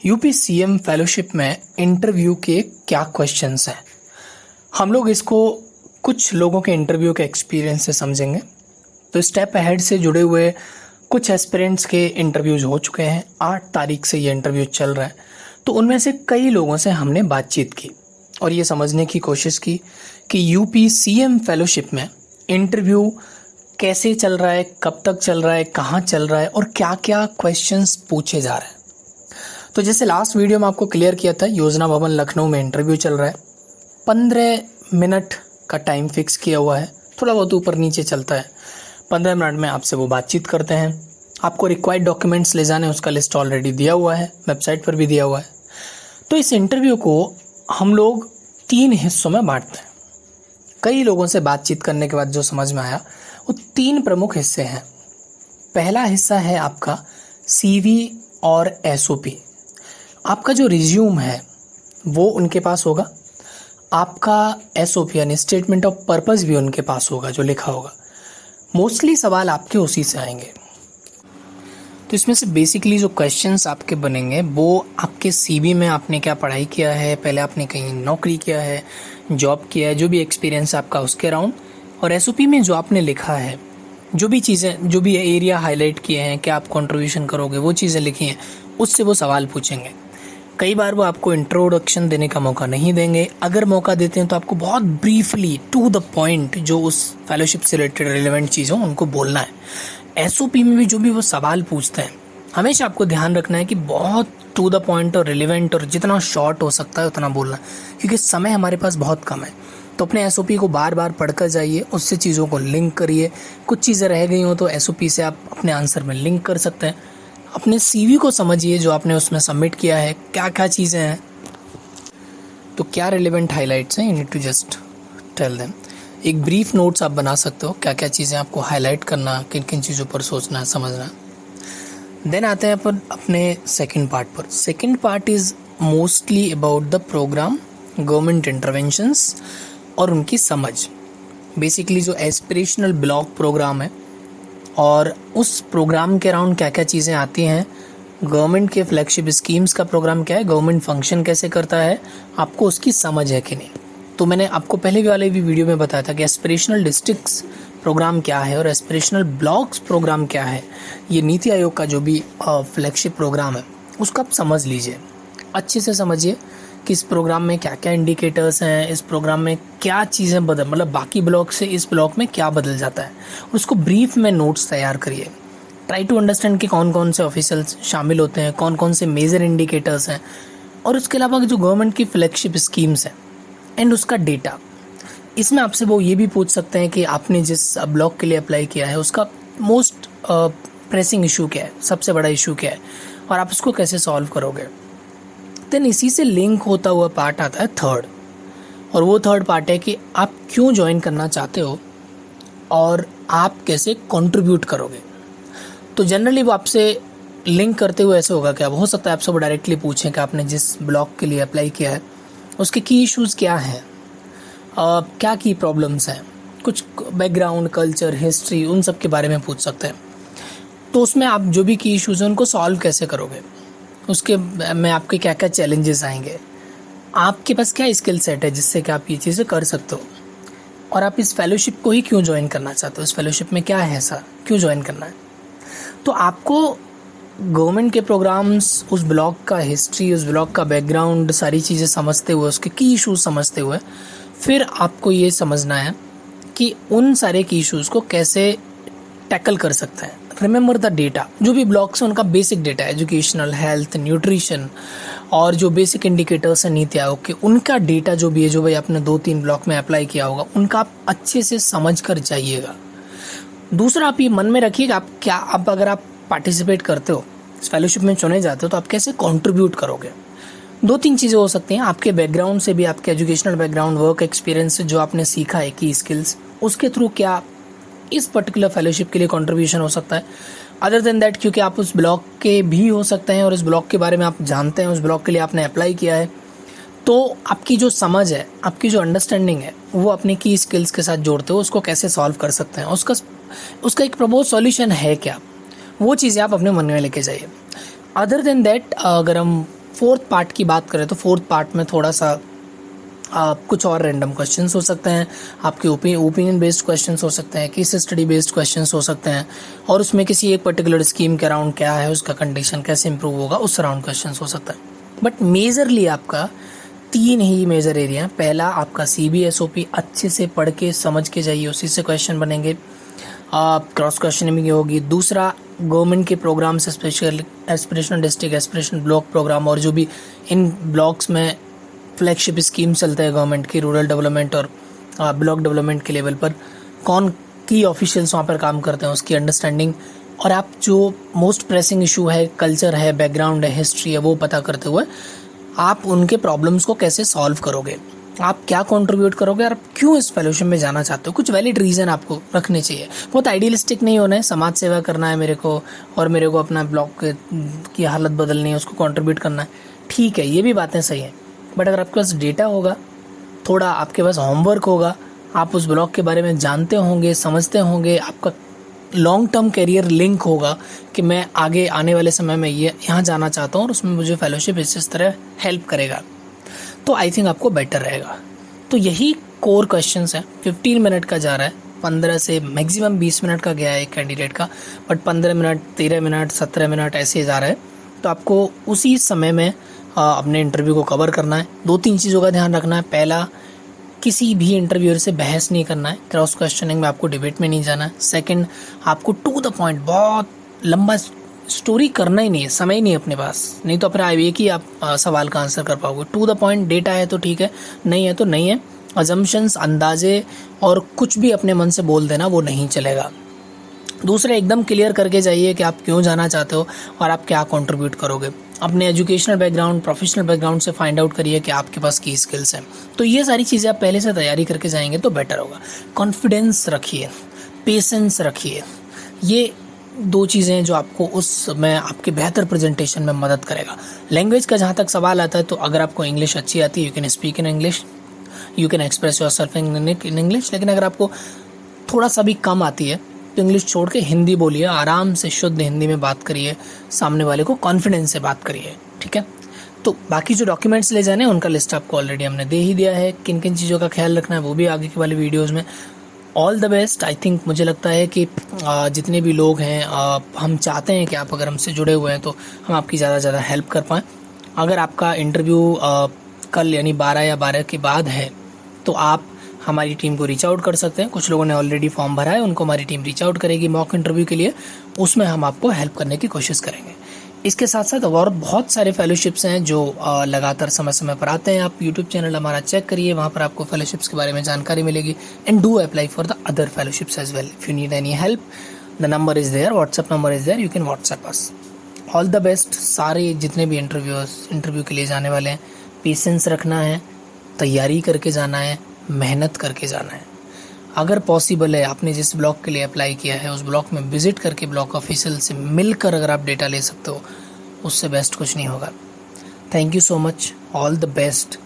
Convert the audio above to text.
UP CM fellowship में interview के क्या क्वेश्चंस हैं, हम लोग इसको कुछ लोगों के इंटरव्यू के एक्सपीरियंस से समझेंगे। तो स्टेप अहेड से जुड़े हुए कुछ एस्पिरेंट्स के इंटरव्यूज हो चुके हैं। 8 तारीख से ये इंटरव्यू चल रहा है। तो उनमें से कई लोगों से हमने बातचीत की और ये समझने की कोशिश की कि यूपी सीएम फेलोशिप में इंटरव्यू कैसे चल रहा है, कब तक चल रहा है, कहाँ चल रहा है और क्या क्या क्वेश्चंस पूछे जा रहे हैं। तो जैसे लास्ट वीडियो में आपको क्लियर किया था, योजना भवन लखनऊ में इंटरव्यू चल रहा है। 15 मिनट का टाइम फिक्स किया हुआ है, थोड़ा बहुत ऊपर नीचे चलता है। 15 मिनट में आपसे वो बातचीत करते हैं। आपको रिक्वायर्ड डॉक्यूमेंट्स ले जाने, उसका लिस्ट ऑलरेडी दिया हुआ है, वेबसाइट पर भी दिया हुआ है। तो इस इंटरव्यू को हम लोग 3 हिस्सों में बांटते हैं। कई लोगों से बातचीत करने के बाद जो समझ में आया वो 3 प्रमुख हिस्से हैं। पहला हिस्सा है आपका सीवी और एसओपी। आपका जो रिज्यूम है वो उनके पास होगा, आपका एसओपी यानी स्टेटमेंट ऑफ पर्पस भी उनके पास होगा जो लिखा होगा। मोस्टली सवाल आपके उसी से आएंगे। तो इसमें से बेसिकली जो क्वेश्चंस आपके बनेंगे वो आपके सीवी में आपने क्या पढ़ाई किया है, पहले आपने कहीं नौकरी किया है, जॉब किया है, जो भी एक्सपीरियंस आपका उसके अराउंड, और एसओपी में जो आपने लिखा है, जो भी चीज़ें, जो भी एरिया हाईलाइट किए हैं, क्या आप कंट्रीब्यूशन करोगे, वो चीज़ें लिखी हैं, उससे वो सवाल पूछेंगे। कई बार वो आपको इंट्रोडक्शन देने का मौका नहीं देंगे। अगर मौका देते हैं तो आपको बहुत ब्रीफली टू द पॉइंट जो उस फेलोशिप से रिलेटेड रिलेवेंट चीज़ हो उनको बोलना है। एसओपी में भी जो भी वो सवाल पूछते हैं, हमेशा आपको ध्यान रखना है कि बहुत टू द पॉइंट और रिलेवेंट और जितना शॉर्ट हो सकता है उतना बोलना, क्योंकि समय हमारे पास बहुत कम है। तो अपने एसओपी को बार बार पढ़कर जाइए, उससे चीज़ों को लिंक करिए। कुछ चीज़ें रह गई हो तो एसओपी से आप अपने आंसर में लिंक कर सकते हैं। अपने सीवी को समझिए जो आपने उसमें सबमिट किया है, क्या क्या चीज़ें हैं, तो क्या रिलेवेंट हाइलाइट्स हैं, you need to just tell them. एक ब्रीफ नोट्स आप बना सकते हो, क्या क्या चीज़ें आपको हाईलाइट करना, किन किन चीज़ों पर सोचना है, समझना है। देन आते हैं अपन अपने सेकंड पार्ट पर। Second part is mostly about the programme, government interventions और उनकी समझ। बेसिकली जो एस्पिरेशनल ब्लॉक प्रोग्राम है और उस प्रोग्राम के अराउंड क्या क्या चीज़ें आती हैं, गवर्नमेंट के फ्लैगशिप स्कीम्स का प्रोग्राम क्या है, गवर्नमेंट फंक्शन कैसे करता है, आपको उसकी समझ है कि नहीं। तो मैंने आपको पहले वाले भी वीडियो में बताया था कि एस्पिरेशनल डिस्ट्रिक्ट्स प्रोग्राम क्या है और एस्पिरेशनल ब्लॉक्स प्रोग्राम क्या है। ये नीति आयोग का जो भी फ्लैगशिप प्रोग्राम है उसको आप समझ लीजिए, अच्छे से समझिए कि इस प्रोग्राम में क्या क्या इंडिकेटर्स हैं, इस प्रोग्राम में क्या चीज़ें बदल, मतलब बाकी ब्लॉक से इस ब्लॉक में क्या बदल जाता है, उसको ब्रीफ में नोट्स तैयार करिए। ट्राई टू अंडरस्टैंड कि कौन कौन से ऑफिसर्स शामिल होते हैं, कौन कौन से मेजर इंडिकेटर्स हैं, और उसके अलावा जो गवर्नमेंट की फ्लैगशिप स्कीम्स हैं एंड उसका डेटा। इसमें आपसे वो ये भी पूछ सकते हैं कि आपने जिस ब्लॉक के लिए अप्लाई किया है उसका मोस्ट प्रेसिंग इशू क्या है, सबसे बड़ा इशू क्या है, और आप उसको कैसे सॉल्व करोगे। देन इसी से लिंक होता हुआ पार्ट आता है थर्ड, और वो थर्ड पार्ट है कि आप क्यों ज्वाइन करना चाहते हो और आप कैसे कंट्रीब्यूट करोगे। तो जनरली वो आपसे लिंक करते हुए ऐसे होगा कि अब हो सकता है आपसे वो डायरेक्टली पूछें कि आपने जिस ब्लॉक के लिए अप्लाई किया है उसके की इश्यूज़ क्या हैं, क्या की प्रॉब्लम्स हैं, कुछ बैकग्राउंड, कल्चर, हिस्ट्री, उन सब के बारे में पूछ सकते हैं। तो उसमें आप जो भी की इश्यूज़ हैं उनको सॉल्व कैसे करोगे, उसके में आपके क्या क्या चैलेंजेस आएंगे, आपके पास क्या स्किल सेट है जिससे कि आप ये चीज़ें कर सकते हो, और आप इस फेलोशिप को ही क्यों ज्वाइन करना चाहते हो, इस फेलोशिप में क्या है ऐसा, क्यों ज्वाइन करना है। तो आपको गवर्नमेंट के प्रोग्राम्स, उस ब्लॉक का हिस्ट्री, उस ब्लॉक का बैकग्राउंड, सारी चीज़ें समझते हुए, उसके की इशूज़ समझते हुए, फिर आपको ये समझना है कि उन सारे की इशूज़ को कैसे टैकल कर सकते हैं। रिमेंबर द डेटा, जो भी ब्लॉक्स हैं उनका basic data, educational, health, nutrition और जो बेसिक इंडिकेटर्स हैं नीति आयोग के, उनका डेटा जो भी है, जो भाई आपने 2-3 ब्लॉक में अप्लाई किया होगा, उनका आप अच्छे से समझ कर जाइएगा। दूसरा, आप ये मन में रखिएगा आप अगर आप पार्टिसिपेट करते हो, इस फेलोशिप में चुने जाते हो, तो आप कैसे कंट्रीब्यूट करोगे। 2-3 चीज़ें हो सकती हैं, आपके बैकग्राउंड से भी, आपके एजुकेशनल बैकग्राउंड, वर्क एक्सपीरियंस से जो आपने सीखा है की स्किल्स, उसके थ्रू क्या इस पर्टिकुलर फेलोशिप के लिए कंट्रीब्यूशन हो सकता है। अदर देन दैट, क्योंकि आप उस ब्लॉक के भी हो सकते हैं और इस ब्लॉक के बारे में आप जानते हैं, उस ब्लॉक के लिए आपने अप्लाई किया है, तो आपकी जो समझ है, आपकी जो अंडरस्टैंडिंग है, वो अपने की स्किल्स के साथ जोड़ते हो, उसको कैसे सॉल्व कर सकते हैं, उसका एक प्रपोज सॉल्यूशन है क्या, वो चीज़ें आप अपने मन में लेके जाइए। अदर देन दैट, अगर हम फोर्थ पार्ट की बात करें तो फोर्थ पार्ट में थोड़ा सा कुछ और रैंडम क्वेश्चंस हो सकते हैं, आपके ओपिनियन बेस्ड क्वेश्चंस हो सकते हैं, केस स्टडी बेस्ड क्वेश्चंस हो सकते हैं, और उसमें किसी एक पर्टिकुलर स्कीम के अराउंड क्या है, उसका कंडीशन कैसे इंप्रूव होगा, उस अराउंड क्वेश्चंस हो सकता है। बट मेजरली आपका 3 ही मेजर एरिया। पहला आपका CBSOP अच्छे से पढ़ के समझ के जाइए, उसी से क्वेश्चन बनेंगे, क्रॉस क्वेश्चनिंग होगी। दूसरा गवर्नमेंट के programmes, special aspirational district, aspirational block programme, और जो भी इन ब्लॉक्स में फ्लैगशिप स्कीम चलते हैं गवर्नमेंट की, रूरल डेवलपमेंट और ब्लॉक डेवलपमेंट के लेवल पर कौन की ऑफिशियल्स वहाँ पर काम करते हैं, उसकी अंडरस्टैंडिंग, और आप जो मोस्ट प्रेसिंग इशू है, कल्चर है, बैकग्राउंड है, हिस्ट्री है, वो पता करते हुए आप उनके प्रॉब्लम्स को कैसे सॉल्व करोगे, आप क्या कंट्रीब्यूट करोगे, और क्यों इस फेलोशिप में जाना चाहते हो, कुछ वैलिड रीज़न आपको रखने चाहिए। बहुत आइडियलिस्टिक नहीं होना है, समाज सेवा करना है मेरे को, और मेरे को अपना ब्लॉक की हालत बदलनी है, उसको कंट्रीब्यूट करना है, ठीक है, ये भी बातें सही हैं। बट अगर आपके पास डेटा होगा, थोड़ा आपके पास होमवर्क होगा, आप उस ब्लॉक के बारे में जानते होंगे, समझते होंगे, आपका लॉन्ग टर्म करियर लिंक होगा कि मैं आगे आने वाले समय में ये यहाँ जाना चाहता हूँ और उसमें मुझे फेलोशिप इस तरह हेल्प करेगा, तो आई थिंक आपको बेटर रहेगा। तो यही कोर क्वेश्चंस है। 15 मिनट का जा रहा है, 15 से मैक्सिमम 20 मिनट का गया है एक कैंडिडेट का, बट 15 मिनट, 13 मिनट, 17 मिनट ऐसे जा रहा है। तो आपको उसी समय में अपने इंटरव्यू को कवर करना है। 2-3 चीज़ों का ध्यान रखना है। पहला, किसी भी इंटरव्यूअर से बहस नहीं करना है, क्रॉस क्वेश्चनिंग में आपको डिबेट में नहीं जाना है। सेकंड, आपको टू द पॉइंट, बहुत लंबा स्टोरी करना ही नहीं है, समय ही नहीं है अपने पास, नहीं तो अपने एक ही आप सवाल का आंसर कर पाओगे। टू द पॉइंट, डेटा है तो ठीक है, नहीं है तो नहीं है। अजम्पशंस, अंदाजे और कुछ भी अपने मन से बोल देना वो नहीं चलेगा। दूसरा, एकदम क्लियर करके जाइए कि आप क्यों जाना चाहते हो और आप क्या कंट्रीब्यूट करोगे। अपने एजुकेशनल बैकग्राउंड, प्रोफेशनल बैकग्राउंड से फाइंड आउट करिए कि आपके पास की स्किल्स हैं। तो ये सारी चीज़ें आप पहले से तैयारी करके जाएंगे तो बेटर होगा। कॉन्फिडेंस रखिए, पेशेंस रखिए, ये 2 चीज़ें जो आपको उस में आपके बेहतर प्रेजेंटेशन में मदद करेगा। लैंग्वेज का जहाँ तक सवाल आता है, तो अगर आपको इंग्लिश अच्छी आती है, you can speak in English, you can express yourself in English. लेकिन अगर आपको थोड़ा सा भी कम आती है तो इंग्लिश छोड़ के हिंदी बोलिए, आराम से शुद्ध हिंदी में बात करिए, सामने वाले को कॉन्फिडेंस से बात करिए, ठीक है। तो बाकी जो डॉक्यूमेंट्स ले जाने हैं उनका लिस्ट आपको ऑलरेडी हमने दे ही दिया है, किन किन चीज़ों का ख्याल रखना है वो भी आगे के वाले वीडियोज़ में। All the best. I think मुझे लगता है कि जितने भी लोग हैं, हम चाहते हैं कि आप अगर हमसे जुड़े हुए हैं तो हम आपकी ज़्यादा से ज़्यादा हेल्प कर पाएँ। अगर आपका इंटरव्यू कल यानी 12 या 12 के बाद है तो आप हमारी टीम को रीच आउट कर सकते हैं। कुछ लोगों ने ऑलरेडी फॉर्म भरा है, उनको हमारी टीम रीच आउट करेगी मॉक इंटरव्यू के लिए, उसमें हम आपको हेल्प करने की कोशिश करेंगे। इसके साथ साथ और बहुत सारे फेलोशिप्स हैं जो लगातार समय समय पर आते हैं। आप यूट्यूब चैनल हमारा चेक करिए, वहाँ पर आपको फेलोशिप्स के बारे में जानकारी मिलेगी। And do apply for the other fellowships as well. If you need any help, the number is there, WhatsApp number is there, you can WhatsApp us. All the best. सारे जितने भी इंटरव्यू के लिए जाने वाले हैं, पेशेंस रखना है, तैयारी करके जाना है, मेहनत करके जाना है। अगर पॉसिबल है, आपने जिस ब्लॉक के लिए अप्लाई किया है उस ब्लॉक में विजिट करके ब्लॉक ऑफिशियल से मिलकर अगर आप डेटा ले सकते हो, उससे बेस्ट कुछ नहीं होगा। Thank you so much. All the best.